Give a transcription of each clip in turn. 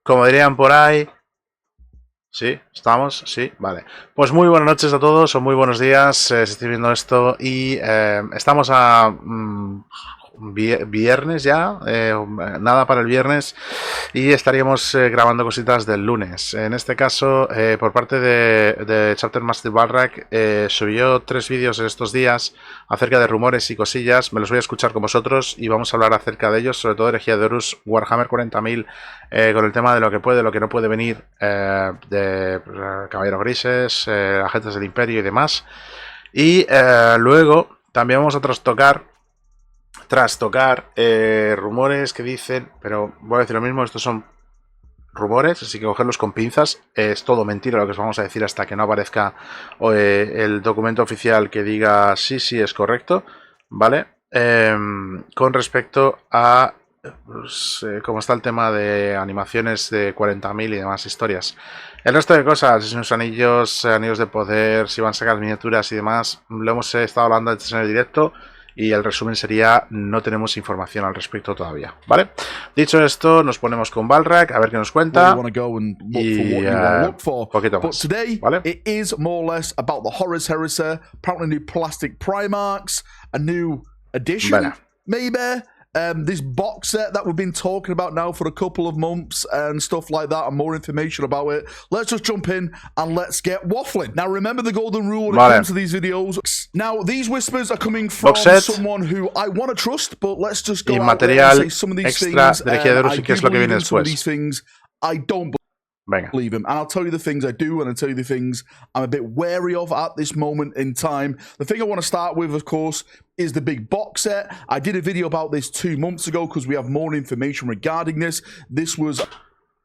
como dirían por ahí. Sí, estamos, sí, vale. Pues muy buenas noches a todos, o muy buenos días, si estoy viendo esto. Y estamos a viernes ya, nada para el viernes. Y estaríamos grabando cositas del lunes. En este caso, por parte de Chapter Master Balrac, subió 3 vídeos en estos días acerca de rumores y cosillas. Me los voy a escuchar con vosotros y vamos a hablar acerca de ellos, sobre todo herejía de Horus, Warhammer 40.000, con el tema de lo que puede, lo que no puede venir, de caballeros grises, agentes del imperio y demás. Y luego también vamos a trastocar rumores que dicen, pero voy a decir lo mismo, estos son rumores, así que cogerlos con pinzas, es todo mentira lo que os vamos a decir hasta que no aparezca el documento oficial que diga sí, es correcto, ¿vale? Con respecto a pues, cómo está el tema de animaciones de 40.000 y demás historias. El resto de cosas, unos anillos, anillos de poder, si van a sacar miniaturas y demás, lo hemos estado hablando antes en el directo. Y el resumen sería, no tenemos información al respecto todavía, ¿vale? Dicho esto, nos ponemos con Balrac, a ver qué nos cuenta. Y poquito más, today, ¿vale? It is more or less about the Horus Heresy, apparently new plastic Primarchs, a new edition, maybe. This box set that we've been talking about now for a couple of months and stuff like that, and more information about it. Let's just jump in and let's get waffling. Now, remember the golden rule when it comes to these videos. Now, these whispers are coming from someone who I want to trust, but let's just go out there and say some of these things. I do believe in some of these things. I don't believe him, and I'll tell you the things I do, and I'll tell you the things I'm a bit wary of at this moment in time. The thing I want to start with, of course, is the big box set. I did a video about this 2 months ago because we have more information regarding this. This was...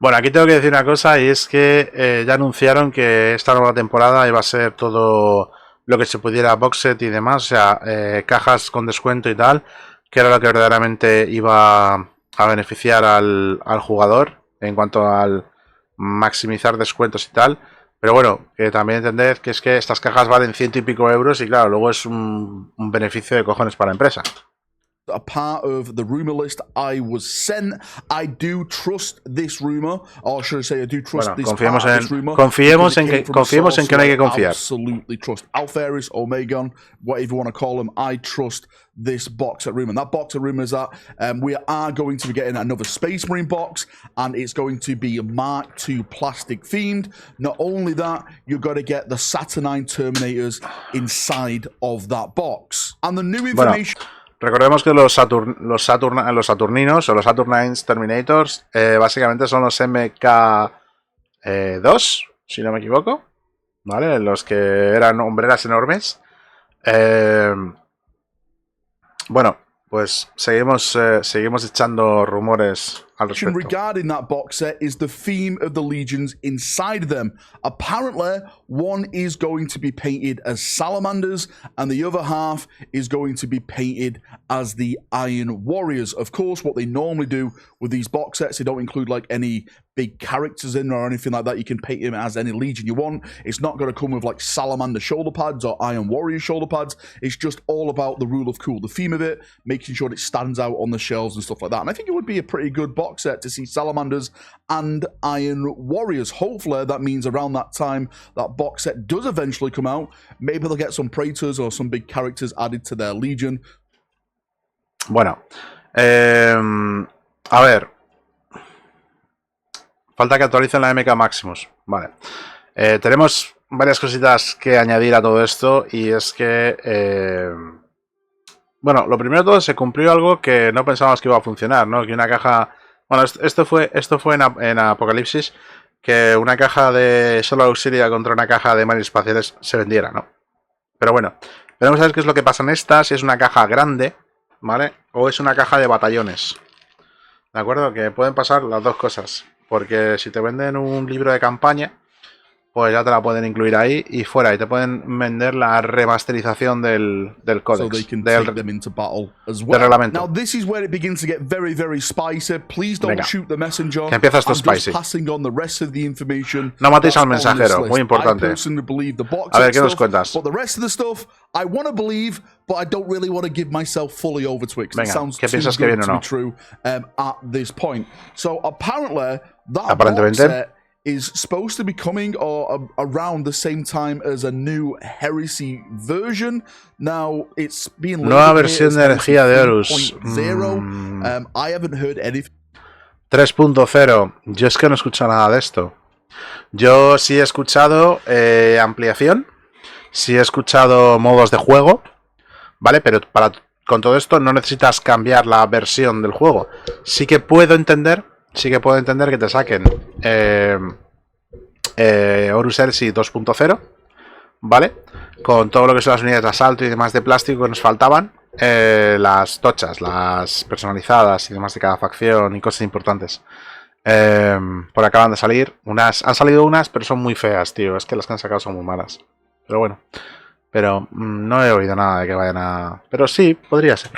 Bueno, aquí tengo que decir una cosa, y es que ya anunciaron que esta nueva temporada iba a ser todo lo que se pudiera box set y demás, o sea, cajas con descuento y tal, que era lo que verdaderamente iba a beneficiar al jugador en cuanto al maximizar descuentos y tal. Pero bueno, que también entended que es que estas cajas valen 100 y pico euros y claro, luego es un beneficio de cojones para la empresa. A part of the rumor list I was sent. I do trust this rumor, or should I say, I do trust this part of this rumor. Confiemos en que no hay que confiar. Absolutely trust Alferis, Omegon, whatever you want to call them. I trust this box set rumor. And that box set rumor is that we are going to be getting another Space Marine box, and it's going to be Mark II plastic themed. Not only that, you've got to get the Saturnine Terminators inside of that box. And the new information... Recordemos que los Saturninos o los Saturnines Terminators básicamente son los MK2, si no me equivoco, ¿vale? Los que eran hombreras enormes. Bueno, pues seguimos echando rumores al respecto. Regarding that box set is the theme of the legions inside them. Apparently, one is going to be painted as salamanders, and the other half is going to be painted as the Iron Warriors. Of course, what they normally do with these box sets, they don't include like any big characters in or anything like that. You can paint him as any legion you want. It's not going to come with like salamander shoulder pads or Iron Warrior shoulder pads. It's just all about the rule of cool, the theme of it, making sure it stands out on the shelves and stuff like that. And I think it would be a pretty good box set to see salamanders and Iron Warriors. Hopefully that means around that time that box set does eventually come out, maybe they'll get some Praetors or some big characters added to their legion. Bueno, a ver, falta que actualicen la MK Maximus. Vale, tenemos varias cositas que añadir a todo esto, y es que bueno, lo primero de todo, se cumplió algo que no pensábamos que iba a funcionar, ¿no? Que una caja... Bueno, esto fue en Apocalipsis, que una caja de Solo Auxilia contra una caja de marines espaciales se vendiera, ¿no? Pero bueno, veremos a ver qué es lo que pasa en esta, si es una caja grande, ¿vale? O es una caja de batallones. ¿De acuerdo? Que pueden pasar las dos cosas. Porque si te venden un libro de campaña, pues ya te la pueden incluir ahí y fuera. Y te pueden vender la remasterización del códex, del reglamento. Now this is where it begins to get very, very spicy. Please don't shoot the messenger. Que empieza esto spicy. Passing on the rest of the information. No matéis al mensajero, muy importante. A ver, ¿qué nos cuentas? But the rest of the stuff, I want to believe, but I don't really want to give myself fully over to it because it sounds too good to be true at this point. So apparently, that box set is supposed to be coming or around the same time as a new Heresy version. Now, it's being nueva versión de energía de Horus. 3.0. I haven't heard anything. 3.0. Yo es que no he escuchado nada de esto. Yo sí he escuchado ampliación, sí he escuchado modos de juego, ¿vale? Pero con todo esto no necesitas cambiar la versión del juego. Sí que puedo entender que te saquen Horus Heresy 2.0, ¿vale? Con todo lo que son las unidades de asalto y demás de plástico que nos faltaban, las tochas, las personalizadas y demás de cada facción y cosas importantes. Por acaban de salir. Han salido unas, pero son muy feas, tío. Es que las que han sacado son muy malas. Pero bueno. Pero no he oído nada de que vayan a... Pero sí, podría ser.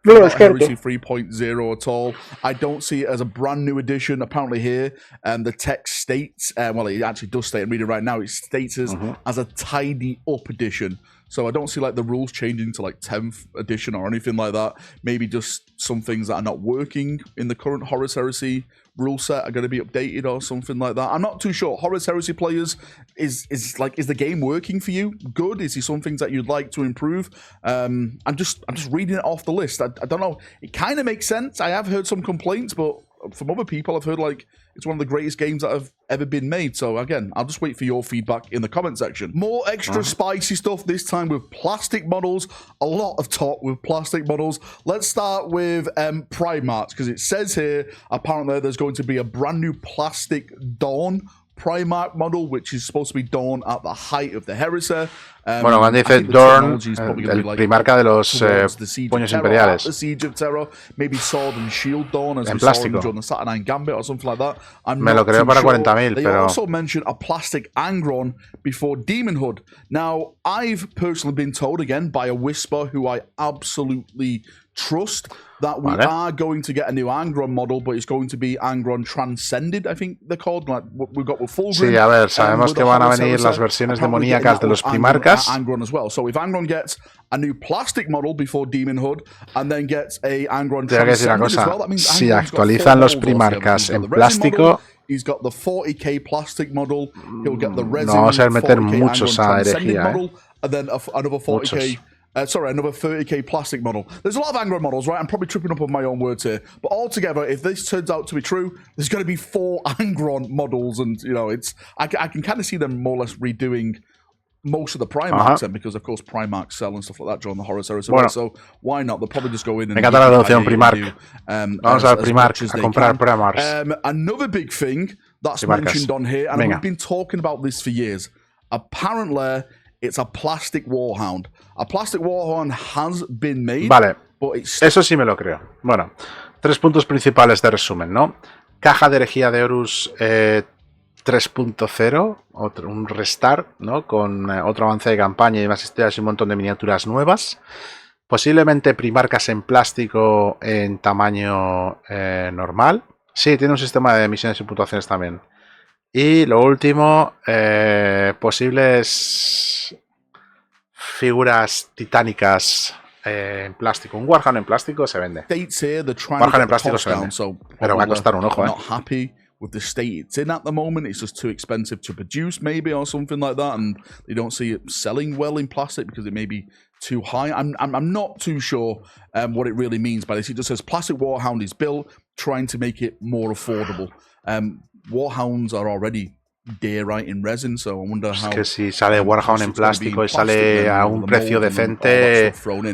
No, Heresy 3.0 at all. I don't see it as a brand new edition. Apparently here, the text states, well, it actually does state, I'm reading right now, it states as a tidy up edition. So I don't see like the rules changing to like 10th edition or anything like that. Maybe just some things that are not working in the current Horus Heresy rule set are going to be updated or something like that. I'm not too sure. Horus Heresy players, is the game working for you? Good? Is there some things that you'd like to improve? I'm just reading it off the list. I don't know. It kind of makes sense. I have heard some complaints, but from other people, I've heard like it's one of the greatest games that have ever been made. So again, I'll just wait for your feedback in the comment section. More extra spicy stuff, this time with plastic models. A lot of talk with plastic models. Let's start with Primarchs, because it says here, apparently there's going to be a brand new plastic Dawn Primarch model, which is supposed to be Dawn at the height of the Heresy. Bueno, cuando dice Dawn, el primarca de los puños imperiales. The Siege of Terror, maybe Sword and Shield Dawn, as en we saw plástico. during the Saturnine Gambit or something like that. Me lo creo para 40.000, They pero... also mentioned a plastic Angron before Demonhood. Now, I've personally been told, again, by a whisper who I absolutely trust, that we are going to get a new Angron model, but it's going to be Angron Transcended, I think they're called. Like we've got with Fulgrim. Sí, a ver, sabemos que van a venir las versiones demoníacas de los primarcas. Angron as well. So if Angron gets a new plastic model before Demonhood and then gets a Angron Transcended as well, that means si actualizan los primarcas en plástico, he's got the 40k plastic model, he'll get the resin, no vamos a meter 40K muchos a herejía, model, and then another 40k. Another 30k plastic model. There's a lot of Angron models, right? I'm probably tripping up on my own words here. But altogether, if this turns out to be true, there's going to be 4 Angron models. And, you know, I can kind of see them more or less redoing most of the Primarchs, then, because, of course, Primarchs sell and stuff like that during the Horus Heresy. Bueno, so why not? They'll probably just go in and... Me encanta la traducción Primarch. Vamos al Primarch a comprar Primarchs. Another big thing that's mentioned on here, and we've been talking about this for years. Apparently... it's a plastic Warhound. A plastic Warhound has been made. Vale, but it's... eso sí me lo creo. Bueno, 3 puntos principales de resumen, ¿no? Caja de herejía de Horus 3.0, un restart, ¿no? Con otro avance de campaña y más historias y un montón de miniaturas nuevas. Posiblemente primarcas en plástico en tamaño normal. Sí, tiene un sistema de misiones y puntuaciones también. Y lo último, posibles figuras titánicas en plástico. Un Warhammer en plástico se vende. Warhammer en plástico se vende. Pero va a costar un ojo, With the state it's in at the moment, it's just too expensive to produce, maybe, or something like that, and they don't see it selling well in plastic because it may be too high. I'm not too sure what it really means by this. It just says plastic Warhound is built, trying to make it more affordable. Warhounds are already dear, right, in resin, so I wonder how... Es que si sale Warhound en plástico y sale a un precio decente,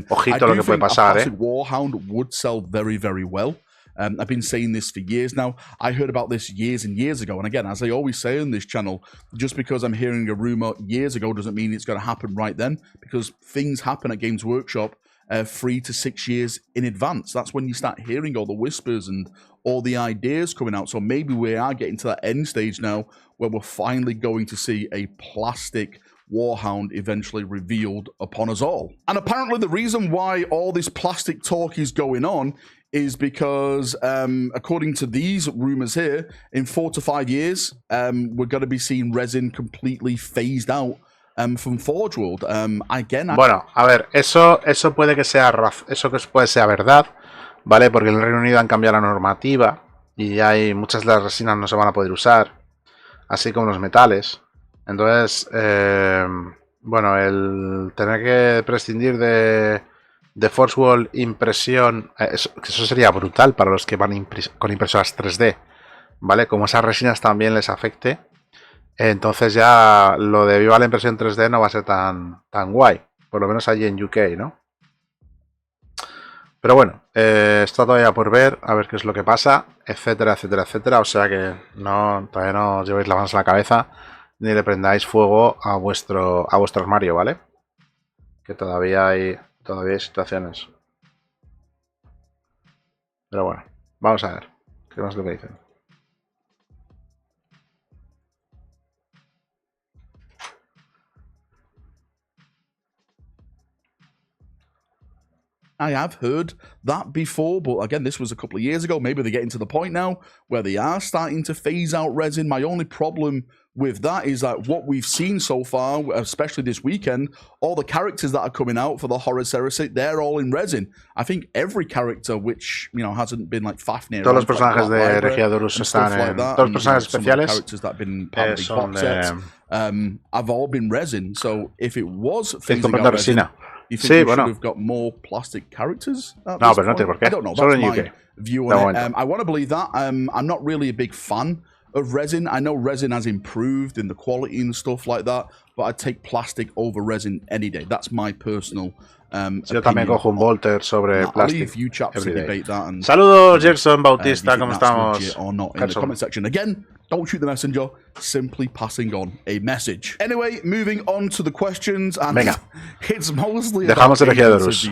ojito lo que puede pasar, plastic Warhound would sell very, very well. I've been saying this for years now. I heard about this years and years ago. And again, as I always say on this channel, just because I'm hearing a rumor years ago doesn't mean it's going to happen right then, because things happen at Games Workshop 3 to 6 years in advance. That's when you start hearing all the whispers and all the ideas coming out. So maybe we are getting to that end stage now where we're finally going to see a plastic Warhound eventually revealed upon us all. And apparently the reason why all this plastic talk is going on is because, according to these rumors here, in 4 to 5 years, we're going to be seeing resin completely phased out from Forge World. Bueno, a ver, eso puede que sea verdad, ¿vale? Porque en el Reino Unido han cambiado la normativa y hay muchas de las resinas no se van a poder usar, así como los metales. Entonces, bueno, el tener que prescindir de Forge World impresión, eso sería brutal para los que van con impresoras 3D, ¿vale? Como esas resinas también les afecte, entonces ya lo de viva la impresión 3D no va a ser tan guay, por lo menos allí en UK, ¿no? Pero bueno, está todavía por ver, a ver qué es lo que pasa, etcétera, etcétera, etcétera. O sea que todavía no os llevéis las manos a la cabeza ni le prendáis fuego a vuestro armario, ¿vale? Que todavía hay situaciones. Pero bueno, vamos a ver qué es lo que dicen. I have heard that before, but again, this was a couple of years ago. Maybe they're getting to the point now where they are starting to phase out resin. My only problem with that is that what we've seen so far, especially this weekend, all the characters that are coming out for the Horus Heresy, they're all in resin. I think every character which, you know, hasn't been like Fafnir. Todos los personajes de Regiadorus están en... Todos los personajes especiales son have all been resin. So if it was phasing out resin, you think we should have got more plastic characters? No, pero no tiene por qué. I don't know. That's my view on it. I want to believe that. I'm not really a big fan of resin. I know resin has improved in the quality and stuff like that, but I'd take plastic over resin any day. That's my personal Yo también cojo un Volter sobre plastic. Saludos, Gerson Bautista, ¿cómo estamos? In the comment section. Again, don't shoot the messenger, simply passing on a message. Anyway, moving on to the questions. And venga, it's mostly dejamos el Regiadorus.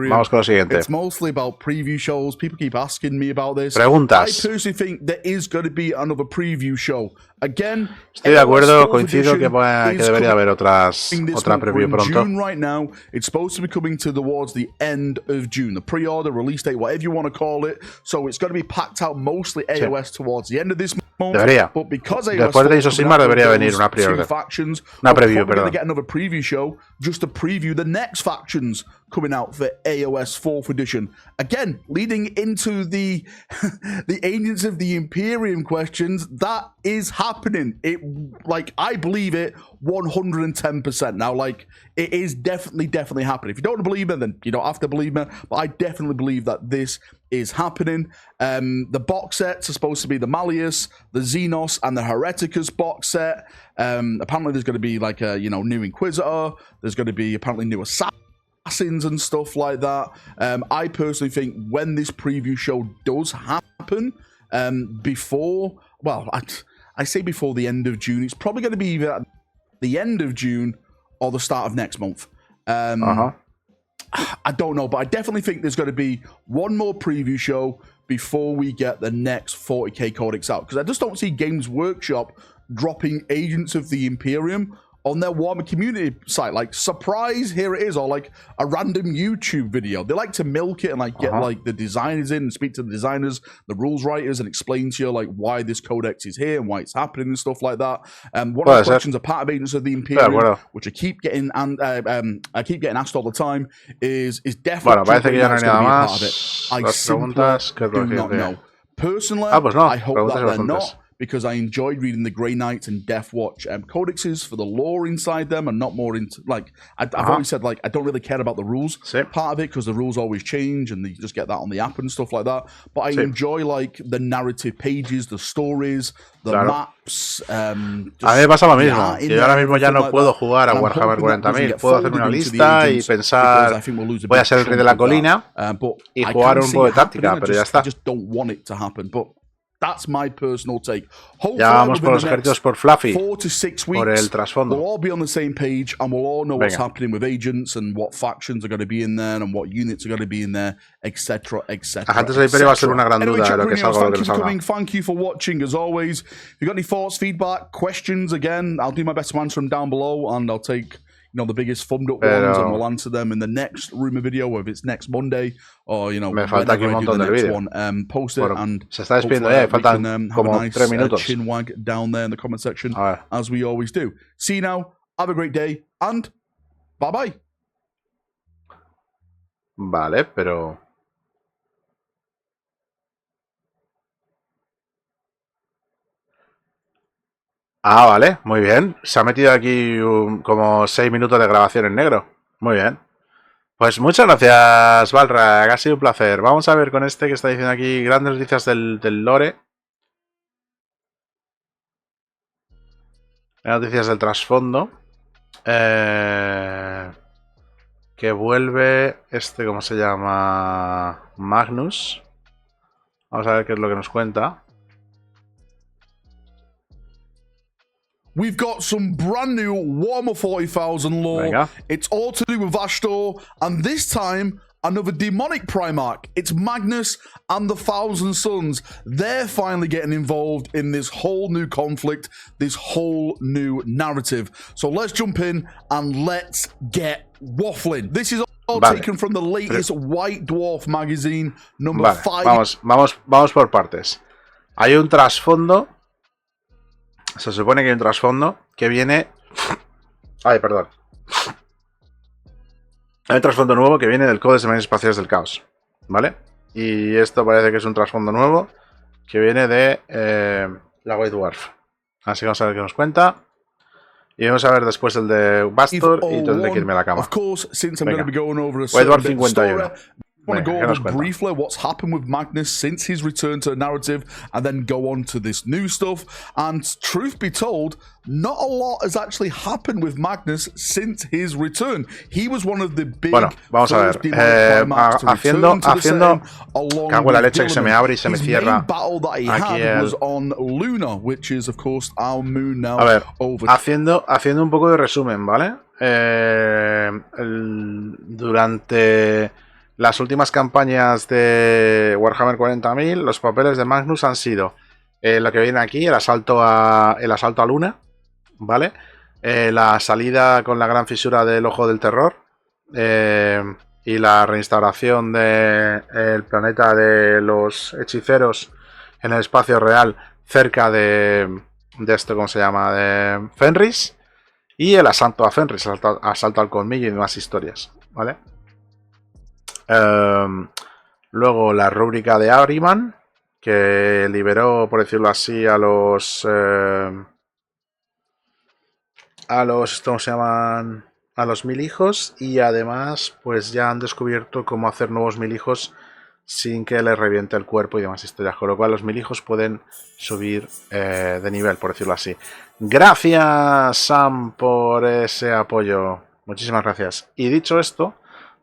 Vamos con lo siguiente. It's mostly about preview shows. People keep asking me about this. Preguntas. I personally think there is going to be another preview show. Again, estoy de acuerdo, coincido que debería haber otra preview pronto. June right now. It's supposed to be coming towards the end of June. The pre-order, release date, whatever you want to call it. So it's going to be packed out mostly AOS towards the end of this month. Debería. But because Después de Isosimar debería venir una pre-order. Una preview, perdón. We're going to get another preview show just to preview the next factions coming out for AOS 4th edition. Again, leading into the Agents of the Imperium questions, that is happening. I believe it 110%. Now, it is definitely happening. If you don't believe me, then you don't have to believe me. But I definitely believe that this is happening. The box sets are supposed to be the Malleus, the Xenos, and the Hereticus box set. Apparently, there's going to be a new Inquisitor. There's going to be apparently new Assassins and stuff like that. I personally think when this preview show does happen, before, well, I say before the end of June, it's probably going to be either at the end of June or the start of next month. I don't know, but I definitely think there's going to be one more preview show before we get the next 40k codex out, because I just don't see Games Workshop dropping Agents of the Imperium on their Warhammer community site. Surprise, here it is, or a random YouTube video. They like to milk it and get the designers in and speak to the designers, the rules writers, and explain to you why this codex is here and why it's happening and stuff like that. One of the questions, a part of Agents of the Imperium, which I keep getting asked all the time, is definitely going to be a part of it. I simply do not know. Personally, I hope that they're not, because I enjoyed reading the Grey Knights and Death Watch codexes for the lore inside them, and not more into I've always said I don't really care about the rules part of it, because the rules always change and you just get that on the app and stuff like that. But I enjoy the narrative pages, the stories, the maps. A mí me pasa lo mismo. Yo ahora mismo ya no puedo jugar a Warhammer 40.000. Puedo hacerme una lista y pensar, voy a ser el rey de la colina y jugar un juego de táctica, pero ya está. I just don't want it to happen, but That's my personal take. Hopefully, ya vamos por los ejércitos por Fluffy, 4 to 6 weeks, por el trasfondo. we'll all be on the same page and we'll all know what's happening with agents and what factions are going to be in there and what units are going to be in there, etc, etc. Agentes del Imperio va a ser una gran duda de lo que salga o lo que no salga. Thank you for watching, as always. If you've got any thoughts, feedback, questions, again, I'll do my best to answer them down below, and I'll take the biggest thumbed up ones, and we'll answer them in the next rumor video, whether it's next Monday or me falta aquí un montón del vídeo. Post it, and se está despidiendo faltan como 3 minutos. Chinwag down there in the comment section, as we always do. See you now. Have a great day, and bye bye. Vale, pero vale, muy bien. Se ha metido aquí como 6 minutos de grabación en negro. Muy bien. Pues muchas gracias, Balrag. Ha sido un placer. Vamos a ver con este que está diciendo aquí grandes noticias del lore. Noticias del trasfondo. Que vuelve ¿cómo se llama? Magnus. Vamos a ver qué es lo que nos cuenta. We've got some brand new Warhammer 40,000 lore. Venga. It's all to do with Vastor, and this time, another demonic Primarch. It's Magnus and the Thousand Sons. They're finally getting involved in this whole new conflict, this whole new narrative. So let's jump in and let's get waffling. This is all taken from the latest White Dwarf magazine, number 5. Vamos por partes. Hay un trasfondo. Se supone que hay un trasfondo que viene... Ay, perdón. Hay un trasfondo nuevo que viene del Código de Semillas Espaciales del Caos, ¿vale? Y esto parece que es un trasfondo nuevo que viene de la White Dwarf. Así que vamos a ver qué nos cuenta. Y vamos a ver después el de Bastor y el de Irme a la Cama. Venga. White Dwarf 51. I want to go over briefly what's happened with Magnus since his return to the narrative, and then go on to this new stuff. And truth be told, not a lot has actually happened with Magnus since his return. He was one of the big... Bueno, vamos a ver. Haciendo cago en la leche que se me abre y se me cierra. Aquí was on Luna, which is of course our moon now. A ver, haciendo un poco de resumen, ¿vale? Durante las últimas campañas de Warhammer 40.000, los papeles de Magnus han sido lo que viene aquí, el asalto a Luna, ¿vale? La salida con la gran fisura del Ojo del Terror y la reinstauración del planeta de los hechiceros en el espacio real cerca de esto, ¿cómo se llama? De Fenris, y el asalto a Fenris, asalto al colmillo y demás historias, ¿vale? Luego la rúbrica de Ahriman, que liberó, por decirlo así, a los ¿cómo se llaman? A los 1000 hijos, y además pues ya han descubierto cómo hacer nuevos 1000 hijos sin que les reviente el cuerpo y demás historias, con lo cual los 1000 hijos pueden subir de nivel, por decirlo así. Gracias, Sam, por ese apoyo. Muchísimas gracias. Y dicho esto,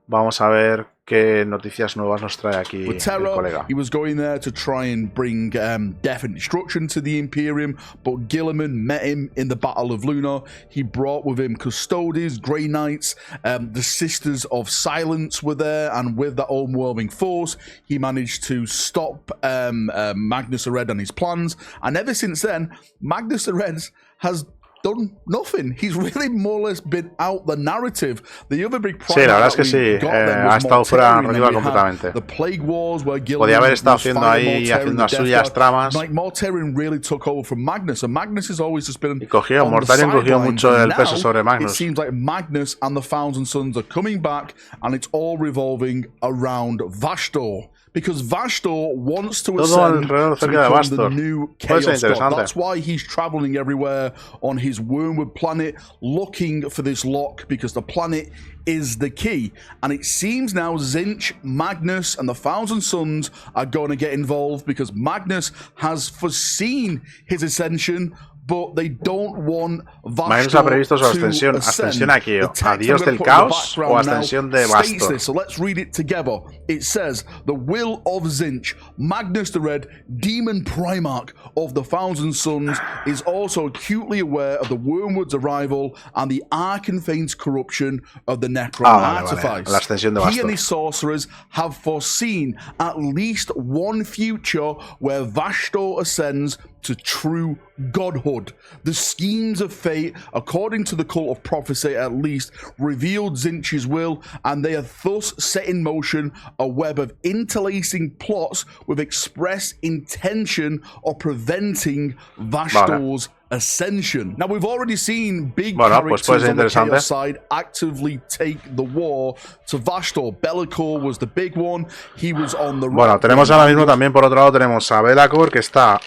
vamos a ver qué noticias nuevas nos trae aquí el colega. He was going there to try and bring death and destruction to the Imperium, but Gilliman met him in the Battle of Luna. He brought with him Custodes, Grey Knights, the Sisters of Silence were there, and with that overwhelming force, he managed to stop Magnus the Red and his plans. And ever since then, Magnus the Red has done nothing. He's really more or less been out the narrative. The other big problem, sí, la verdad es que sí, ha estado fuera arriba completamente. The Plague Wars, where podía haber estado haciendo ahí, haciendo las suyas tramas. Like Mortarion really took over from Magnus, and Magnus has always just been. Y Mortarion cogió mucho el peso sobre Magnus. It seems like Magnus and the Thousand Sons are coming back, and it's all revolving around Vastor. Because Vastor wants to ascend to become the new Chaos God. That's why he's traveling everywhere on his Wormwood planet, looking for this lock, because the planet is the key. And it seems now Tzeentch, Magnus, and the Thousand Sons are going to get involved, because Magnus has foreseen his ascension, but they don't want Magnus ha previsto su ascensión. ¿Ascensión a qué? ¿A Dios del caos o ascensión de Vastor? So let's read it together. It says, the will of Tzeentch, Magnus the Red, demon primarch of the Thousand Sons, is also acutely aware of the Wormwood's arrival and the Arcanfane's corruption of the Necron Artifice. La ascensión de Vastor. He and his sorcerers have foreseen at least one future where Vastor ascends to true godhood. The schemes of fate, according to the cult of prophecy at least, revealed Tzeentch's will, and they have thus set in motion a web of interlacing plots with express intention of preventing Vastor's ascension. Now, we've already seen big characters on the Chaos side actively take the war to Vastor. Be'lakor was the big one. He was on the Bueno, tenemos ahora mismo también por otro lado tenemos a Be'lakor, que está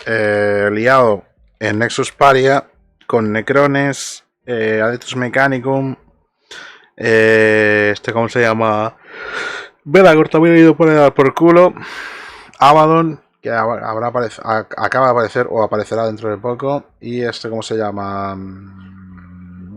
liado en Nexus Paria con Necrones, Adeptus Mechanicum, ¿cómo se llama? Be'lakor también ha ido por culo. Abaddon, que acaba de aparecer o aparecerá dentro de poco, y ¿cómo se llama?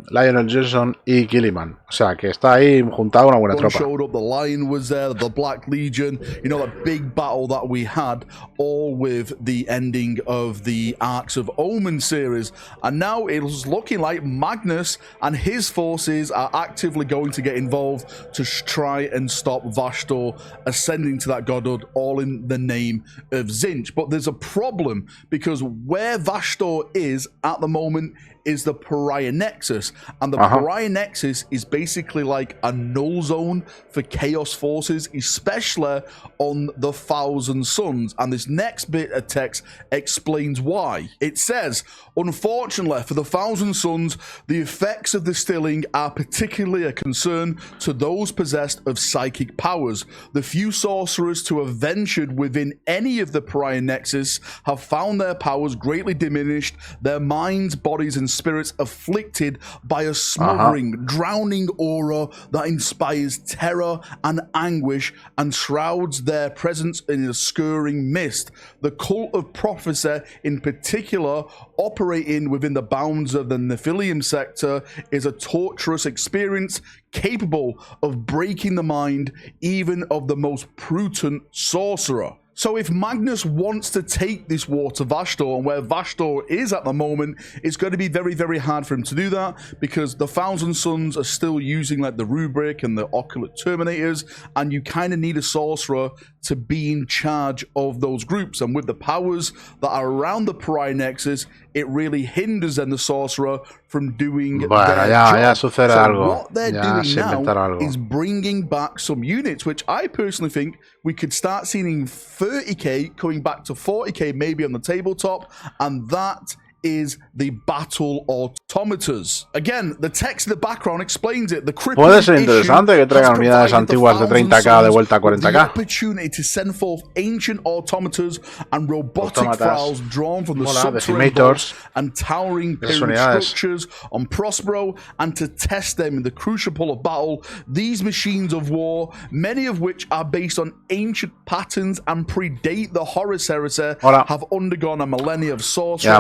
Lionel Jason y Gilliman. O sea, que está ahí juntado una buena tropa. Showed up, the Lion was there, the Black Legion, you know, that big battle that we had, all with the ending of the Arcs of Omen series. And now it's looking like Magnus and his forces are actively going to get involved to try and stop Vastor ascending to that godhood, all in the name of Tzeentch. But there's a problem, because where Vastor is at the moment is the Pariah Nexus, and the Pariah Nexus is basically like a null zone for Chaos forces, especially on the Thousand Sons. And this next bit of text explains why. It says, unfortunately for the Thousand Sons, the effects of the stilling are particularly a concern to those possessed of psychic powers. The few sorcerers to have ventured within any of the Pariah Nexus have found their powers greatly diminished, their minds, bodies, and spirits afflicted by a smothering, drowning aura that inspires terror and anguish and shrouds their presence in a scurrying mist. The cult of prophecy, in particular, operating within the bounds of the Nephilim sector, is a torturous experience capable of breaking the mind even of the most prudent sorcerer. So if Magnus wants to take this war to Vastor, and where Vastor is at the moment, it's going to be very, very hard for him to do that, because the Thousand Sons are still using like the Rubric and the Occult Terminators, and you kind of need a sorcerer to be in charge of those groups. And with the powers that are around the Pariah Nexus, it really hinders then the sorcerer from doing their job. So what they're doing now is bringing back some units, which I personally think we could start seeing 30k coming back to 40k maybe on the tabletop, and that is the battle automators. Again, the text in the background explains it. The puede ser interesante que traigan unidades antiguas de 30k de vuelta a 40k. The opportunity to send forth ancient automators and robotic files drawn from the subterranean and towering pyramid structures on Prospero, and to test them in the crucible of battle. These machines of war, many of which are based on ancient patterns and predate the Horus Heresy, have undergone a millennia of sorcery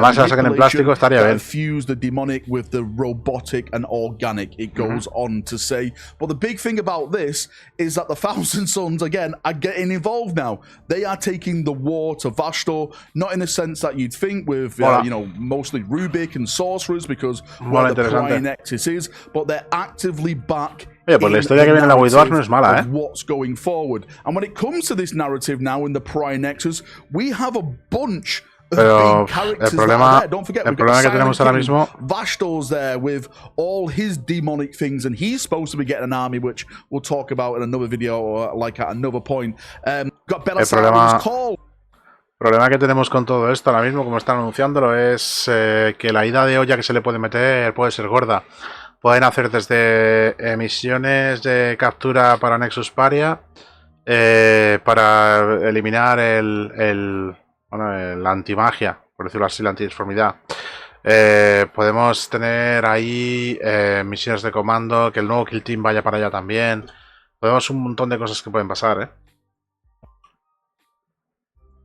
plástico estaría bien. Fuse the demonic with the robotic and organic, it goes on to say. But the big thing about this is that the Thousand Sons, again, are getting involved now. They are taking the war to Vastor, not in the sense that you'd think with, you know, mostly Rubric and sorcerers, because where the Pariah Nexus is, but they're actively back. Oye, pues la historia que viene en la Warhammer no es mala, what's going forward. And when it comes to this narrative now in the Pariah Nexus, we have a bunch. Pero el problema que tenemos ahora mismo, Vastor's there with all his demonic things, and he's supposed to be getting an army, which we'll talk about in another video or like at another point. Got problema que tenemos con todo esto ahora mismo, como están anunciándolo, es que la ida de olla que se le puede meter puede ser gorda. Pueden hacer desde misiones de captura para Nexus Paria, para eliminar la antimagia, por decirlo así, la antidisformidad. Podemos tener ahí misiones de comando, que el nuevo Kill Team vaya para allá también. Podemos un montón de cosas que pueden pasar,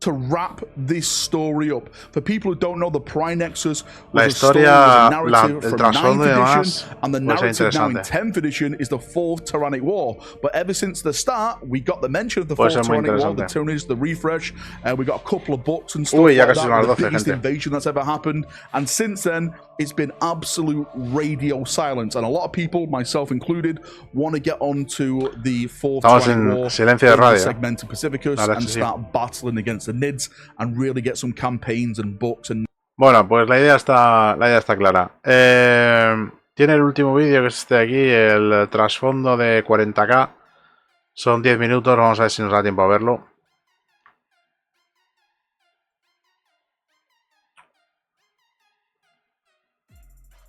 to wrap this story up. For people who don't know, the Prime Nexus La was a story, historia, was a narrative el from trasfondo 9th y demás edition, and the puede ser narrative now in interesante. 10th edition is the 4th Tyrannic War. But ever since the start, we got the mention of the Puede 4th ser muy Tyrannic War, the interesante. Tyranids, the refresh, we got a couple of books and stuff Uy, ya like casi that, son las the 12, biggest gente. invasion that's ever happened. And since then, it's been absolute radio silence. And a lot of people, myself included, want to get onto the 4th Tyrannic War, silencio de radio. segmented Pacificus, and start battling against the Nids and really get some campaigns and books. And bueno, pues la idea está clara. Tiene el último vídeo, que es este de aquí, el trasfondo de 40K. Son 10 minutos, vamos a ver si nos da tiempo a verlo.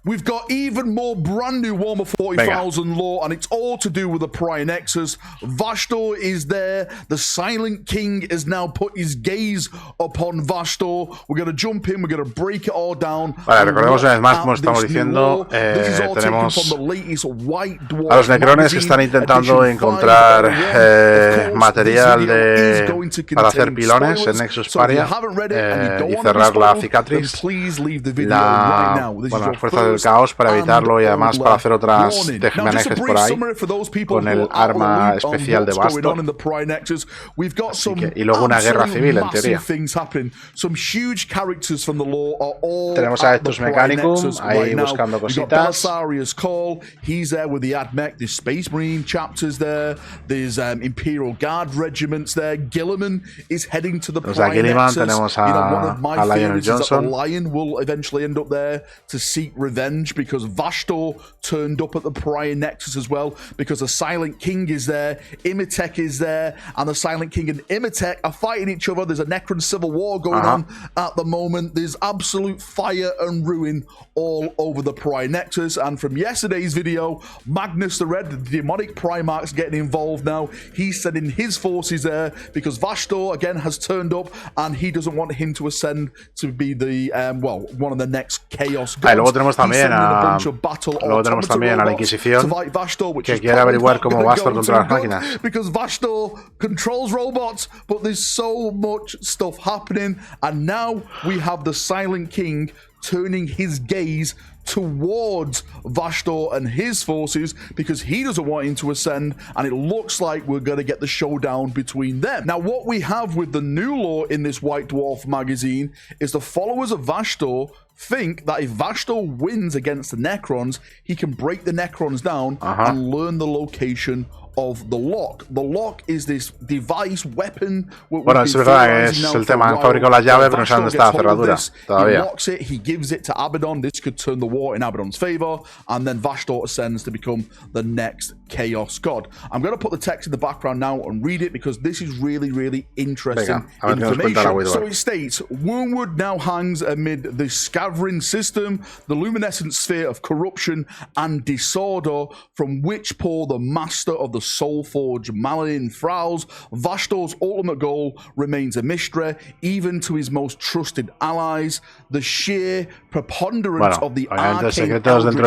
We've got even more brand new Warhammer 40,000 lore, and it's all to do with the Prime Nexus. Vashtor is there. The Silent King has now put his gaze upon Vashtor. We're going to jump in. We're going to break it all down. Vale, recordemos una vez más, como estamos diciendo, tenemos a los necrones que están intentando encontrar material para hacer pilones en Nexus Paria y cerrar la cicatriz. Las fuerzas del caos para evitarlo y además para hacer otras tejemanejes por ahí con el arma especial de Vashtor. Y luego una guerra civil en teoría. Tenemos a estos Mechanicum ahí buscando cositas. He's there with the AdMech. There's Space Marine chapters there. There's Imperial Guard regiments there. Gilliman is heading to the Prime Nexus. Tenemos a Lionel Johnson. Lion will eventually end up there to seek revenge because Vashtor turned up at the Prime Nexus as well, because the Silent King is there, Imitech is there, and the Silent King and Imitech are fighting each other. There's a Necron civil war going on at the moment. There's absolute fire and ruin all over the Prime Nexus. And from yesterday's video, Magnus the Red, the demonic Primarch's getting involved now. He's sending his forces there because Vashtor again has turned up and he doesn't want him to ascend to be the one of the next Chaos Gods. Luego tenemos también a la Inquisición que quiere averiguar cómo Vashtor controla las máquinas. Because Vashtor controls robots, but there's so much stuff happening, and now we have the Silent King turning his gaze towards Vashtor and his forces because he doesn't want him to ascend, and it looks like we're going to get the showdown between them. Now, what we have with the new lore in this White Dwarf magazine is the followers of Vashtor think that if Vashtor wins against the Necrons, he can break the Necrons down and learn the location of the lock. The lock is this device weapon. Bueno, es verdad, es el tema. Han fabricado la llave, pero no saben dónde está la cerradura todavía. He locks it, he gives it to Abaddon. This could turn the war in Abaddon's favor, and then Vashtor ascends to become the next Chaos God. I'm going to put the text in the background now and read it because this is really, really interesting information. So it states, Wormwood now hangs amid the Scavering system, the luminescent sphere of corruption and disorder, from which pour the master of the Soulforge Maladin Frowls. Vashtor's ultimate goal remains a mystery, even to his most trusted allies. The sheer preponderance of the arcane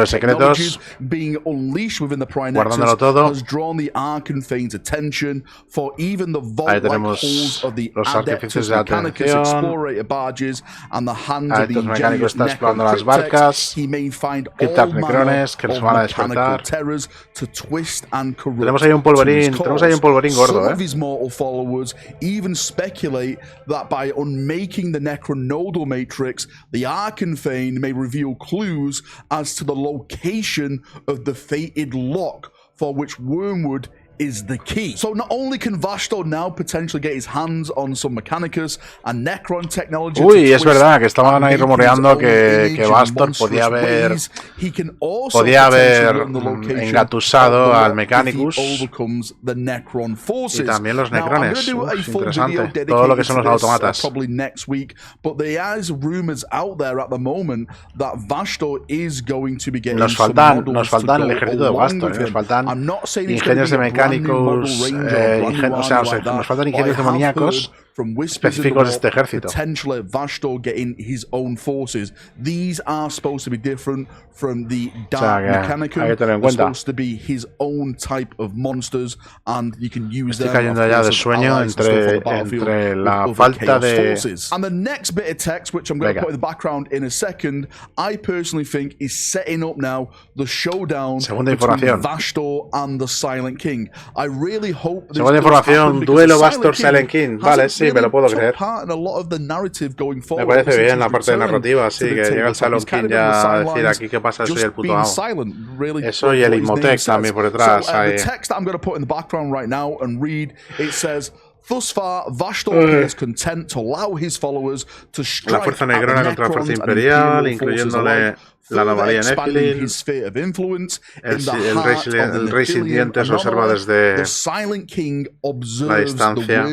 technologies being unleashed within the Prime Nexus has drawn the Archonfane's attention, for even the vault-like halls of the Adeptus Mechanicus explorator barges and the hands of the ingenious Necro-Cryptex, he may find all manner of mechanical terrors to twist and corrupt. Tenemos ahí un polvorín gordo, Some of his mortal followers even speculate that by unmaking the Necronodal Matrix, the Archonfane may reveal clues as to the location of the fated lock for which Wormwood is the key. So not only can Vashtor now potentially get his hands on some Mechanicus and Necron technology. Uy, es verdad que estaban ahí rumoreando que Vashtor podía haber engatusado al Mechanicus y también los Necrones. Interesante. Todo lo que son los automatas. Probably next week, but there is rumors out there at the moment that Vashtor is going to be getting nos faltan el ejército de Vashtor, nos faltan ingenios de mecánicos, o sea, nos faltan ingenios demoníacos from whispers in the específicos de este warp, ejército. potentially Vashdor getting his own forces. These are supposed to be different from the Dark Mechanicum. They're supposed to be his own type of monsters, and you can use them cayendo ya de sueño entre la falta de... And the next bit of text, which I'm going to put in the background in a second, I personally think is setting up now the showdown between Vashdor and the Silent King. I really hope this Segunda información, duelo Vashdor-Silent King. Vale, sí, me lo puedo creer. Me parece bien la parte de narrativa, sí, que llega el Silent King ya a decir aquí qué pasa, soy el puto amo. Eso y el Imhotep también por detrás. The text that I'm going to put in the background right now and read, it says... Thus far, Vashdor is content to allow his followers to strike la fuerza negrona contra la fuerza imperial, incluyéndole la anomalía Nephilim. El rey sin dientes observa desde la distancia.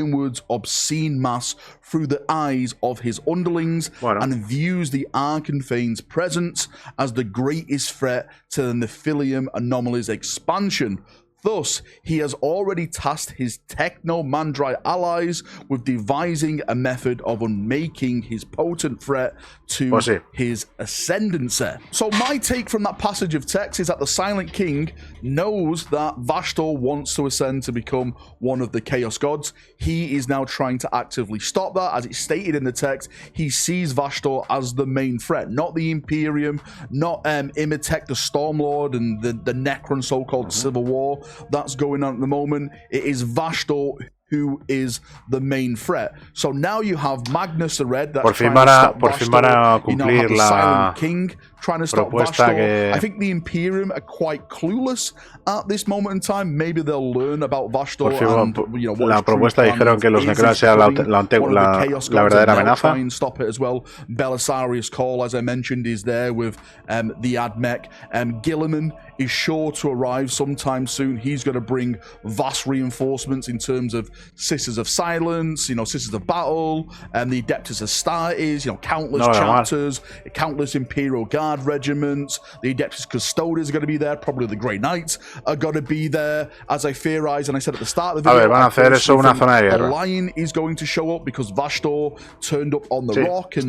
Through the eyes of his underlings and views the Archonfane's presence as the greatest threat to the Nephilim anomaly's expansion. Thus, he has already tasked his Techno-Mandrite allies with devising a method of unmaking his potent threat to his ascendancy. So my take from that passage of text is that the Silent King knows that Vashdor wants to ascend to become one of the Chaos Gods. He is now trying to actively stop that. As it's stated in the text, he sees Vashdor as the main threat, not the Imperium, not Imhotep the Stormlord and the Necron so-called civil war that's going on at the moment. It is Vashdor who is the main threat. So now you have Magnus the Red that's trying to stop Vashdor. You now have the Silent King trying to stop Vashdor. I think the Imperium are quite clueless at this moment in time. Maybe they'll learn about Vashdor. La propuesta dijeron que los Necrons sean la verdadera amenaza. Try and stop it as well. Belisarius Call, as I mentioned, is there with the Admech. Gilliman is sure to arrive sometime soon. He's going to bring vast reinforcements in terms of Sisters of Silence, Sisters of Battle, and the Adeptus Astartes, countless chapters, countless Imperial Guard regiments. The Adeptus Custodes are going to be there. Probably the Grey Knights are going to be there. As I theorize, and I said at the start of the video, van a hacer eso una zona de guerra. The Lion is going to show up because Vashdor turned up on the rock and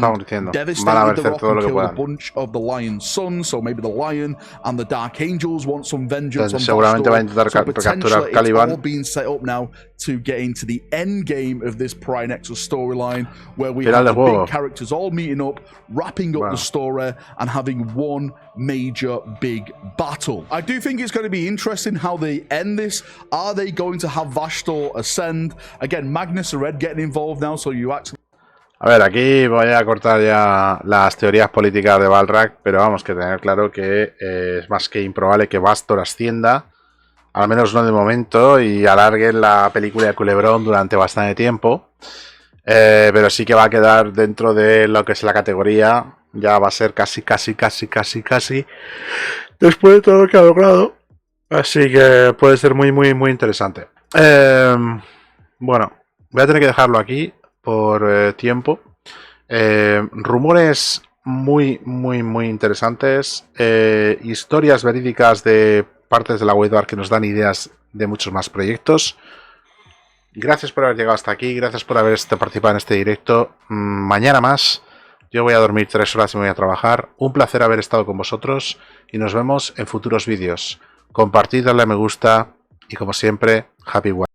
devastated the rock and killed a bunch of the Lion's sons. So maybe the Lion and the Dark Angels want some vengeance on Vashdor. So potentially it's all being set up now to get into the end game of this Prime Nexus storyline, where we have the big characters all meeting up, wrapping up the story, and having one major big battle. I do think it's going to be interesting how they end this. Are they going to have Vashdor ascend? Again, Magnus the Red getting involved now, so you actually... A ver, aquí voy a cortar ya las teorías políticas de Balrak, pero vamos que tener claro que es más que improbable que Vashdor ascienda, al menos no de momento, y alarguen la película de Culebrón durante bastante tiempo, pero sí que va a quedar dentro de lo que es la categoría, ya va a ser casi, después de todo lo que ha logrado, así que puede ser muy interesante. Bueno, voy a tener que dejarlo aquí por tiempo. Rumores muy interesantes, historias verídicas de partes de la web que nos dan ideas de muchos más proyectos. Gracias por haber llegado hasta aquí, gracias por haber participado en este directo. Mañana más. Yo voy a dormir 3 horas y me voy a trabajar. Un placer haber estado con vosotros y nos vemos en futuros vídeos. Compartid, dadle a me gusta y como siempre, Happy War.